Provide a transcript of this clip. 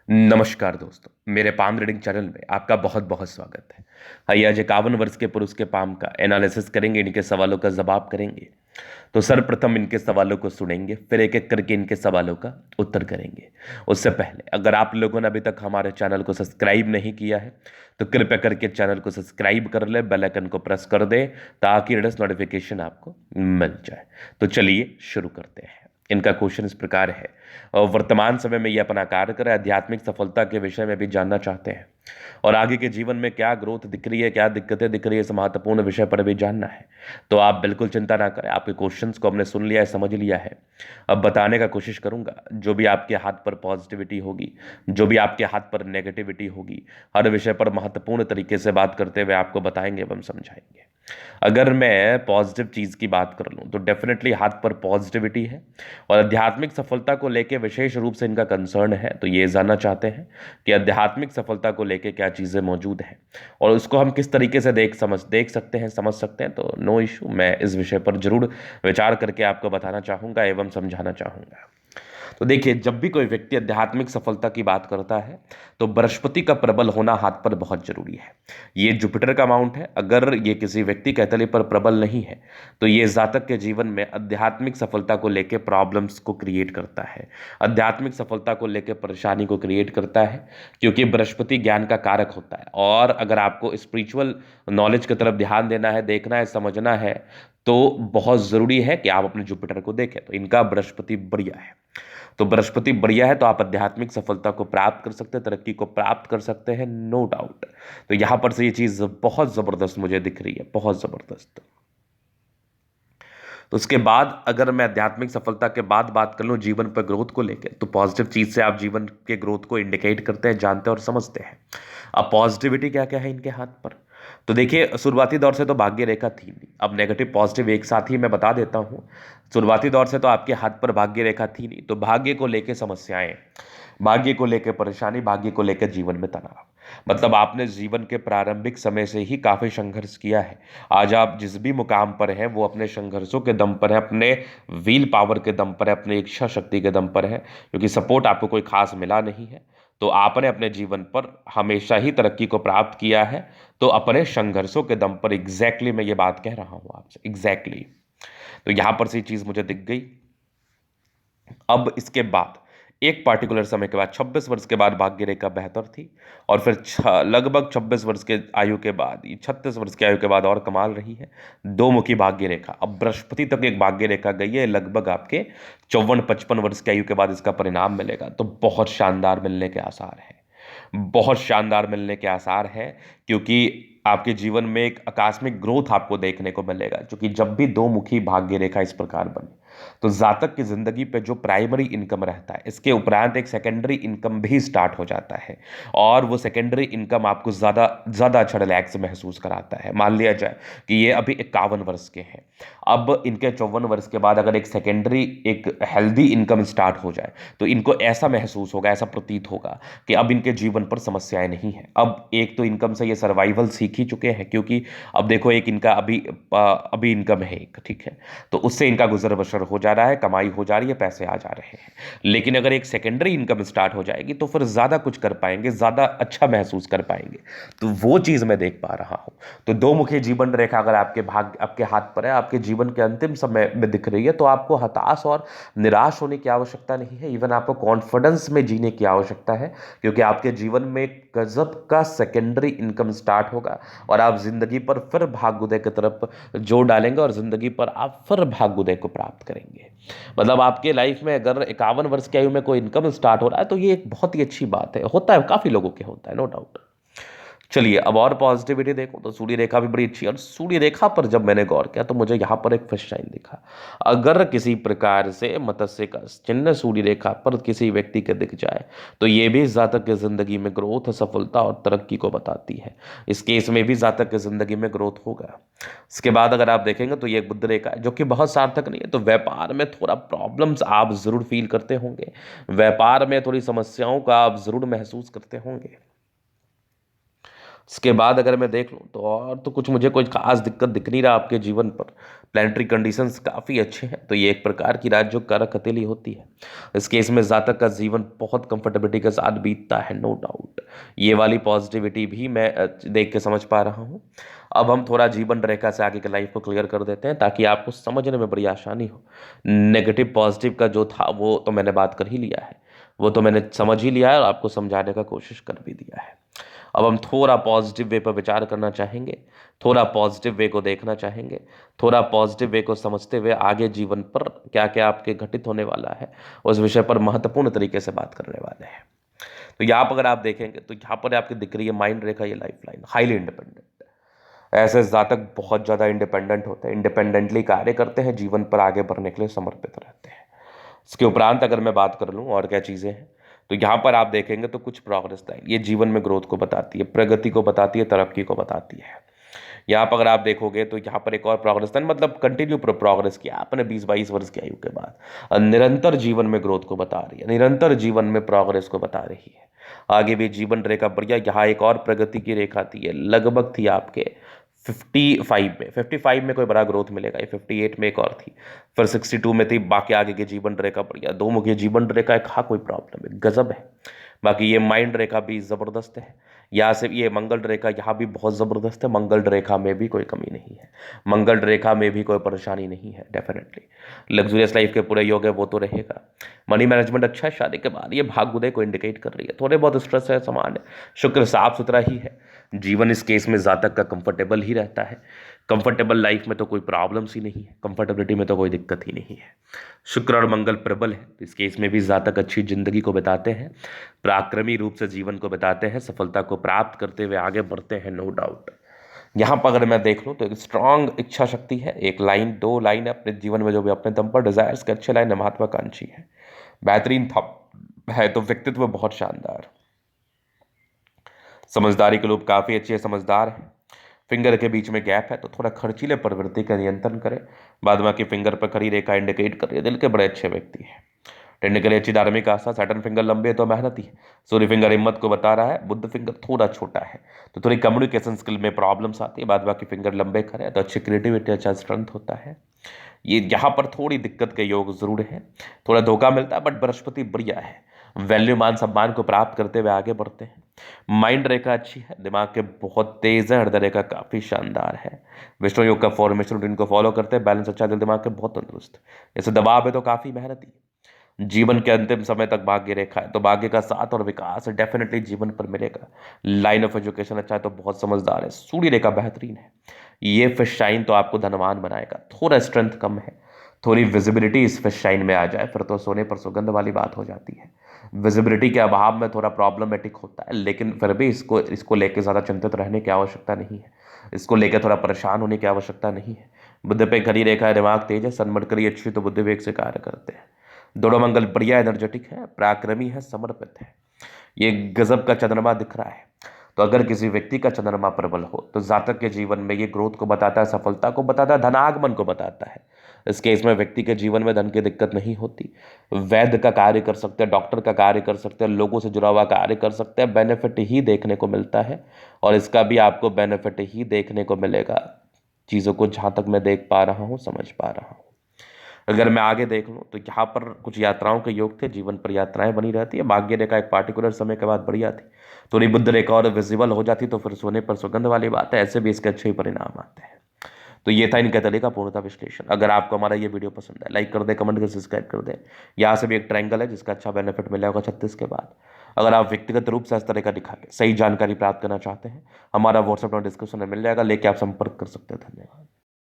नमस्कार दोस्तों, मेरे पाम रीडिंग चैनल में आपका बहुत बहुत स्वागत है। आइए आज 51 वर्ष के पुरुष के पाम का एनालिसिस करेंगे, इनके सवालों का जवाब करेंगे। तो सर्वप्रथम इनके सवालों को सुनेंगे, फिर एक एक करके इनके सवालों का उत्तर करेंगे। उससे पहले अगर आप लोगों ने अभी तक हमारे चैनल को सब्सक्राइब नहीं किया है तो कृपया करके चैनल को सब्सक्राइब कर ले, बेल आइकन को प्रेस कर दे ताकि लेटेस्ट नोटिफिकेशन आपको मिल जाए। तो चलिए शुरू करते हैं। इनका क्वेश्चन इस प्रकार है, वर्तमान समय में ये अपना कार्य कर आध्यात्मिक सफलता के विषय में भी जानना चाहते हैं और आगे के जीवन में क्या ग्रोथ दिख रही है, क्या दिक्कतें दिख रही है, इस महत्वपूर्ण विषय पर भी जानना है। तो आप बिल्कुल चिंता ना करें, आपके क्वेश्चंस को हमने सुन लिया है, समझ लिया है। अब बताने का कोशिश करूंगा, जो भी आपके हाथ पर पॉजिटिविटी होगी, जो भी आपके हाथ पर नेगेटिविटी होगी, हर विषय पर महत्वपूर्ण तरीके से बात करते हुए आपको बताएंगे एवं समझाएंगे। अगर मैं पॉजिटिव चीज़ की बात कर लूँ तो डेफिनेटली हाथ पर पॉजिटिविटी है और आध्यात्मिक सफलता को लेकर विशेष रूप से इनका कंसर्न है। तो ये जानना चाहते हैं कि आध्यात्मिक सफलता को लेकर क्या चीज़ें मौजूद हैं और उसको हम किस तरीके से देख सकते हैं, समझ सकते हैं। तो नो इशू, मैं इस विषय पर जरूर विचार करके आपको बताना चाहूँगा एवं समझाना चाहूँगा। तो देखिए, जब भी कोई व्यक्ति आध्यात्मिक सफलता की बात करता है तो बृहस्पति का प्रबल होना हाथ पर बहुत जरूरी है। ये जुपिटर का माउंट है। अगर ये किसी व्यक्ति के तले पर प्रबल नहीं है तो ये जातक के जीवन में आध्यात्मिक सफलता को लेकर प्रॉब्लम्स को क्रिएट करता है, आध्यात्मिक सफलता को लेकर परेशानी को क्रिएट करता है, क्योंकि बृहस्पति ज्ञान का कारक होता है। और अगर आपको स्पिरिचुअल नॉलेज की तरफ ध्यान देना है, देखना है, समझना है, तो बहुत जरूरी है कि आप अपने जुपिटर को देखें। तो इनका बृहस्पति बढ़िया है। तो बृहस्पति बढ़िया है तो आप आध्यात्मिक सफलता को प्राप्त कर सकते हैं, तरक्की को प्राप्त कर सकते हैं, नो डाउट। तो यहां पर से ये चीज बहुत जबरदस्त मुझे दिख रही है, बहुत जबरदस्त। तो उसके बाद अगर मैं आध्यात्मिक सफलता के बाद बात कर लूं जीवन पर ग्रोथ को लेकर, तो पॉजिटिव चीज से आप जीवन के ग्रोथ को इंडिकेट करते हैं, जानते हैं और समझते हैं। अब पॉजिटिविटी क्या क्या है इनके हाथ पर। तो देखिए, शुरुआती दौर से तो भाग्य रेखा थी नहीं। अब नेगेटिव पॉजिटिव एक साथ ही मैं बता देता हूं। शुरुआती दौर से तो आपके हाथ पर भाग्य रेखा थी नहीं, तो भाग्य को लेकर समस्याएं, भाग्य को लेकर परेशानी, भाग्य को लेकर जीवन में तनाव। मतलब आपने जीवन के प्रारंभिक समय से ही काफी संघर्ष किया है। आज आप जिस भी मुकाम पर हैं वो अपने संघर्षों के दम पर है, अपने व्हील पावर के दम पर है, अपने इच्छा शक्ति के दम पर है, क्योंकि सपोर्ट आपको कोई खास मिला नहीं है। तो आपने अपने जीवन पर हमेशा ही तरक्की को प्राप्त किया है, तो अपने संघर्षों के दम पर। एग्जैक्टली मैं ये बात कह रहा हूं आपसे, एग्जैक्टली। तो यहां पर से चीज मुझे दिख गई। अब इसके बाद एक पार्टिकुलर समय के बाद 26 वर्ष के बाद भाग्य रेखा बेहतर थी और फिर लगभग 26 वर्ष के आयु के बाद, 36 वर्ष की आयु के बाद और कमाल रही है दो मुखी भाग्य रेखा। अब बृहस्पति तक एक भाग्य रेखा गई है, लगभग आपके 54-55 वर्ष की आयु के बाद इसका परिणाम मिलेगा। तो बहुत शानदार मिलने के आसार हैं, बहुत शानदार मिलने के आसार हैं, क्योंकि आपके जीवन में एक आकस्मिक ग्रोथ आपको देखने को मिलेगा। क्योंकि जब भी दो मुखी भाग्य रेखा इस प्रकार बने तो जातक की जिंदगी पे जो प्राइमरी इनकम रहता है, इसके उपरांत एक सेकेंडरी इनकम भी स्टार्ट हो जाता है और वो सेकेंडरी इनकम आपको ज़्यादा ज़्यादा अच्छा रिलैक्स महसूस कराता है। मान लिया जाए कि ये अभी 51 वर्ष के हैं, अब इनके 54 वर्ष के बाद अगर एक सेकेंडरी एक हेल्दी इनकम स्टार्ट हो जाए तो इनको ऐसा महसूस होगा, ऐसा प्रतीत होगा कि अब इनके जीवन पर समस्याएं नहीं है। अब एक तो इनकम से ये सर्वाइवल सीख ही चुके हैं, क्योंकि अब देखो एक इनका अभी इनकम है एक, ठीक है, तो उससे इनका गुजर बसर हो जा रहा है, कमाई हो जा रही है, पैसे आ जा रहे हैं। लेकिन अगर एक सेकेंडरी इनकम स्टार्ट हो जाएगी तो फिर ज़्यादा कुछ कर पाएंगे, ज़्यादा अच्छा महसूस कर पाएंगे। तो वो चीज़ मैं देख पा रहा हूँ। तो दो मुखी जीवन रेखा अगर आपके हाथ पर है, आपके जीवन के अंतिम समय में दिख रही है, तो आपको हताश और निराश होने की आवश्यकता नहीं है। इवन आपको कॉन्फिडेंस में जीने की आवश्यकता है, क्योंकि आपके जीवन में एक गजब का सेकेंडरी इनकम स्टार्ट होगा और आप जिंदगी पर फिर भाग्योदय की तरफ जोर डालेंगे और जिंदगी पर आप फिर भाग्योदय को प्राप्त करेंगे। मतलब आपके लाइफ में अगर 51 वर्ष की आयु में कोई इनकम स्टार्ट हो रहा है तो ये एक बहुत ही अच्छी बात है। होता है, काफी लोगों के होता है, नो डाउट। चलिए अब और पॉजिटिविटी देखो तो सूर्य रेखा भी बड़ी अच्छी है। और सूर्य रेखा पर जब मैंने गौर किया तो मुझे यहाँ पर एक फिश साइन दिखा। अगर किसी प्रकार से मत्स्य का चिन्ह सूर्य रेखा पर किसी व्यक्ति के दिख जाए तो ये भी जातक की जिंदगी में ग्रोथ, सफलता और तरक्की को बताती है। इस केस में भी जातक की जिंदगी में ग्रोथ होगा। इसके बाद अगर आप देखेंगे तो ये एक बुध रेखा है, जो कि बहुत सार्थक नहीं है। तो व्यापार में थोड़ा प्रॉब्लम्स आप जरूर फील करते होंगे, व्यापार में थोड़ी समस्याओं का आप जरूर महसूस करते होंगे। इसके बाद अगर मैं देख लूँ तो और तो कुछ मुझे कोई खास दिक्कत दिख नहीं रहा आपके जीवन पर। प्लानिटरी कंडीशंस काफ़ी अच्छे हैं, तो ये एक प्रकार की राजयोग कारक हथेली होती है। इस केस में जातक का जीवन बहुत कंफर्टेबिलिटी के साथ बीतता है, नो डाउट। ये वाली पॉजिटिविटी भी मैं देख के समझ पा रहा हूँ। अब हम थोड़ा जीवन रेखा से आगे के लाइफ को क्लियर कर देते हैं ताकि आपको समझने में बड़ी आसानी हो। नेगेटिव पॉजिटिव का जो था वो तो मैंने बात कर ही लिया है, वो तो मैंने समझ ही लिया है और आपको समझाने का कोशिश कर भी दिया है। अब हम थोड़ा पॉजिटिव वे पर विचार करना चाहेंगे, थोड़ा पॉजिटिव वे को देखना चाहेंगे, थोड़ा पॉजिटिव वे को समझते हुए आगे जीवन पर क्या क्या आपके घटित होने वाला है उस विषय पर महत्वपूर्ण तरीके से बात करने वाले हैं। तो यहाँ पर अगर आप देखेंगे तो यहाँ पर आपकी दिख रही है माइंड रेखा, ये लाइफ लाइन हाईली इंडिपेंडेंट। ऐसे जातक बहुत ज़्यादा इंडिपेंडेंट होते हैं, इंडिपेंडेंटली कार्य करते हैं, जीवन पर आगे बढ़ने के लिए समर्पित रहते हैं। इसके उपरांत अगर मैं बात कर लूँ और क्या चीज़ें हैं, तो यहाँ पर आप देखेंगे तो कुछ प्रोग्रेस लाइन ये जीवन में ग्रोथ को बताती है, प्रगति को बताती है, तरक्की को बताती है। यहाँ पर अगर आप देखोगे तो यहाँ पर एक और प्रोग्रेस लाइन, मतलब कंटिन्यू प्रोग्रेस किया आपने 20-22 वर्ष की आयु के बाद, निरंतर जीवन में ग्रोथ को बता रही है, निरंतर जीवन में प्रोग्रेस को बता रही है। आगे भी जीवन रेखा बढ़िया। यहाँ एक और प्रगति की रेखा थी, ये लगभग थी आपके 55 में कोई बड़ा ग्रोथ मिलेगा, ये 58 में एक और थी, फिर 62 में थी। बाकी आगे की जीवन रेखा बढ़िया, दो मुखी जीवन रेखा है, कोई प्रॉब्लम है, गजब है। बाकी ये माइंड रेखा भी ज़बरदस्त है। यहाँ से ये मंगल रेखा यहाँ भी बहुत ज़बरदस्त है, मंगल रेखा में भी कोई कमी नहीं है, मंगल रेखा में भी कोई परेशानी नहीं है। डेफिनेटली लग्जूरियस लाइफ के पूरे योग है वो तो रहेगा। मनी मैनेजमेंट अच्छा है। शादी के बाद ये भाग उदय को इंडिकेट कर रही है, थोड़े बहुत स्ट्रेस है, सामान्य। शुक्र साफ सुथरा ही है। जीवन इस केस में जातक का कंफर्टेबल ही रहता है। कंफर्टेबल लाइफ में तो कोई प्रॉब्लम्स ही नहीं है, कंफर्टेबिलिटी में तो कोई दिक्कत ही नहीं है। शुक्र और मंगल प्रबल है, तो इस केस में भी जातक अच्छी जिंदगी को बिताते हैं, पराक्रमी रूप से जीवन को बिताते हैं, सफलता को प्राप्त करते हुए आगे बढ़ते हैं, नो डाउट। यहाँ पर अगर मैं देख लूँ तो एक स्ट्रांग इच्छा शक्ति है, एक लाइन दो लाइन है अपने जीवन में जो भी अपने दम पर डिजायर्स के अच्छे लाइन है, महत्वाकांक्षी है, बेहतरीन था है, तो व्यक्तित्व बहुत शानदार। समझदारी के लोग काफ़ी अच्छे समझदार हैं। फिंगर के बीच में गैप है तो थोड़ा खर्चीले प्रवृत्ति का नियंत्रण करें। बाद बाकी फिंगर पर खड़ी रेखा इंडिकेट कर रही है दिल के बड़े अच्छे व्यक्ति हैं। टेक्निकली अच्छी धार्मिक आस्था। सैटर्न फिंगर लंबे है तो मेहनती है। सूर्य फिंगर हिम्मत को बता रहा है। बुद्ध फिंगर थोड़ा छोटा है तो थोड़ी कम्युनिकेशन स्किल में प्रॉब्लम्स आती है। बाद बाकी फिंगर लंबे खड़े तो अच्छी क्रिएटिविटी, अच्छा स्ट्रेंथ होता है। ये यहाँ पर थोड़ी दिक्कत के योग जरूर है, थोड़ा धोखा मिलता है, बट बृहस्पति बढ़िया है। वैल्यू मान सम्मान को प्राप्त करते हुए आगे बढ़ते हैं। माइंड रेखा अच्छी है, दिमाग के बहुत तेज है, हृदय रेखा काफ़ी शानदार है। विष्णु योग का फॉर्मेशन रूटीन को फॉलो करते हैं, बैलेंस अच्छा, दिल दिमाग के बहुत तंदुरुस्त। जैसे दबाव है तो काफ़ी मेहनती। जीवन के अंतिम समय तक भाग्य रेखा है तो भाग्य का साथ और विकास डेफिनेटली जीवन पर मिलेगा। लाइन ऑफ एजुकेशन अच्छा है तो बहुत समझदार है। सूर्य रेखा बेहतरीन है, ये फिश शाइन तो आपको धनवान बनाएगा। थोड़ा स्ट्रेंथ कम है, थोड़ी विजिबिलिटी इस फिश शाइन में आ जाए फिर तो सोने पर सुगंध वाली बात हो जाती है। विजिबिलिटी के अभाव में थोड़ा प्रॉब्लमेटिक होता है, लेकिन फिर भी इसको लेकर ज़्यादा चिंतित रहने की आवश्यकता नहीं है, इसको लेकर थोड़ा परेशान होने की आवश्यकता नहीं है। बुद्ध पे खड़ी रेखा है, दिमाग तेज है, सन्मटकरी अच्छी तो बुद्धि वेग से कार्य करते हैं। दोनों मंगल बढ़िया एनर्जेटिक है, पराक्रमी है, समर्पित है। ये गजब का चंद्रमा दिख रहा है। तो अगर किसी व्यक्ति का चंद्रमा प्रबल हो तो जातक के जीवन में ये ग्रोथ को बताता है, सफलता को बताता है, धनागमन को बताता है। इस केस में व्यक्ति के जीवन में धन की दिक्कत नहीं होती। वैद्य का कार्य कर सकते हैं, डॉक्टर का कार्य कर सकते हैं, लोगों से जुड़ा हुआ कार्य कर सकते हैं, बेनिफिट ही देखने को मिलता है और इसका भी आपको बेनिफिट ही देखने को मिलेगा। चीज़ों को जहाँ तक मैं देख पा रहा हूँ, समझ पा रहा हूँ। अगर मैं आगे देख लूँ तो यहाँ पर कुछ यात्राओं के योग थे, जीवन पर यात्राएं बनी रहती है। भाग्य रेखा एक पार्टिकुलर समय के बाद बढ़िया थी, थोड़ी बुद्ध रेखा और विजिबल हो जाती तो फिर सोने पर सुगंध वाली बात है। ऐसे भी इसके अच्छे ही परिणाम आते हैं। तो ये था इनके तले का पूर्णतः विश्लेषण। अगर आपको हमारा ये वीडियो पसंद है, लाइक कर दे, कमेंट कर, सब्सक्राइब कर दे। यहाँ से भी एक ट्रायंगल है जिसका अच्छा बेनिफिट मिला होगा 36 के बाद। अगर आप व्यक्तिगत रूप से इस तरह का दिखा के सही जानकारी प्राप्त करना चाहते हैं, हमारा व्हाट्सएप नंबर डिस्क्रिप्शन में मिल जाएगा, लेके आप संपर्क कर सकते हैं। धन्यवाद।